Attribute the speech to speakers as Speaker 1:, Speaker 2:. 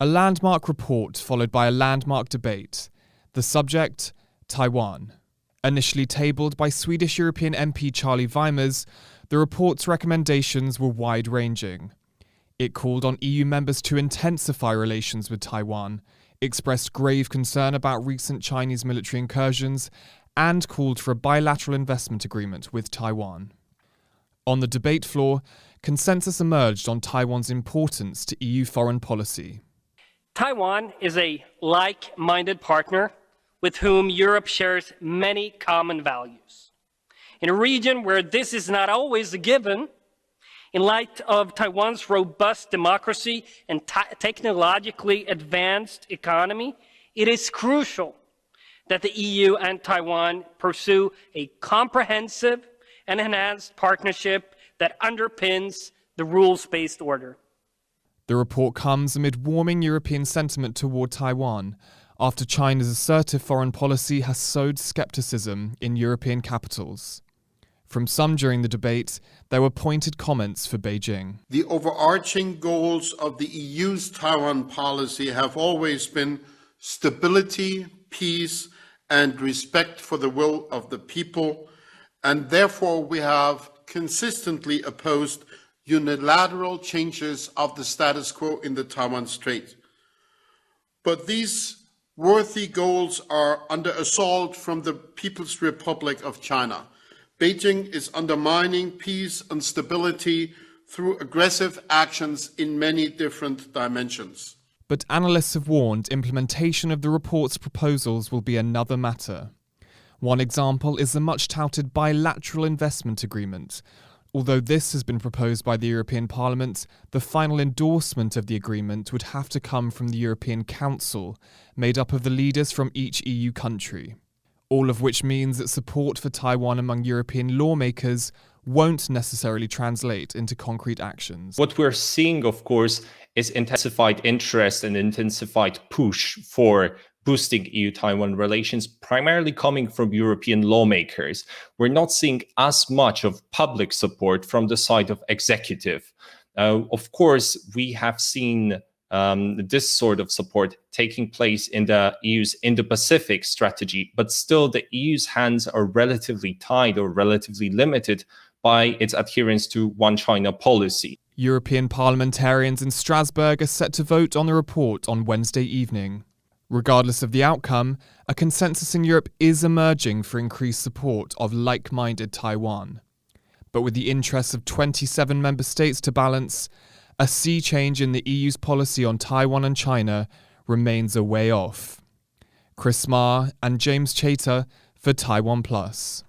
Speaker 1: A landmark report followed by a landmark debate. The subject, Taiwan. Initially tabled by Swedish European MP Charlie Weimers, the report's recommendations were wide-ranging. It called on EU members to intensify relations with Taiwan, expressed grave concern about recent Chinese military incursions, and called for a bilateral investment agreement with Taiwan. On the debate floor, consensus emerged on Taiwan's importance to EU foreign policy.
Speaker 2: Taiwan is a like-minded partner with whom Europe shares many common values. In a region where this is not always a given, in light of Taiwan's robust democracy and technologically advanced economy, it is crucial that the EU and Taiwan pursue a comprehensive and enhanced partnership that underpins the rules-based order.
Speaker 1: The report comes amid warming European sentiment toward Taiwan, after China's assertive foreign policy has sowed skepticism in European capitals. From some during the debate, there were pointed comments for Beijing.
Speaker 3: The overarching goals of the EU's Taiwan policy have always been stability, peace, and respect for the will of the people, and therefore we have consistently opposed unilateral changes of the status quo in the Taiwan Strait. But these worthy goals are under assault from the People's Republic of China. Beijing is undermining peace and stability through aggressive actions in many different dimensions.
Speaker 1: But analysts have warned implementation of the report's proposals will be another matter. One example is the much-touted bilateral investment agreement. Although this has been proposed by the European Parliament, the final endorsement of the agreement would have to come from the European Council, made up of the leaders from each EU country. All of which means that support for Taiwan among European lawmakers won't necessarily translate into concrete actions.
Speaker 4: What we're seeing, of course, is intensified interest and intensified push for boosting EU-Taiwan relations, primarily coming from European lawmakers. We're not seeing as much of public support from the side of executive. Of course, we have seen this sort of support taking place in the EU's Indo-Pacific strategy, but still the EU's hands are relatively tied or relatively limited by its adherence to one China policy.
Speaker 1: European parliamentarians in Strasbourg are set to vote on the report on Wednesday evening. Regardless of the outcome, a consensus in Europe is emerging for increased support of like-minded Taiwan. But with the interests of 27 member states to balance, a sea change in the EU's policy on Taiwan and China remains a way off. Kris and James Chater for TaiwanPlus.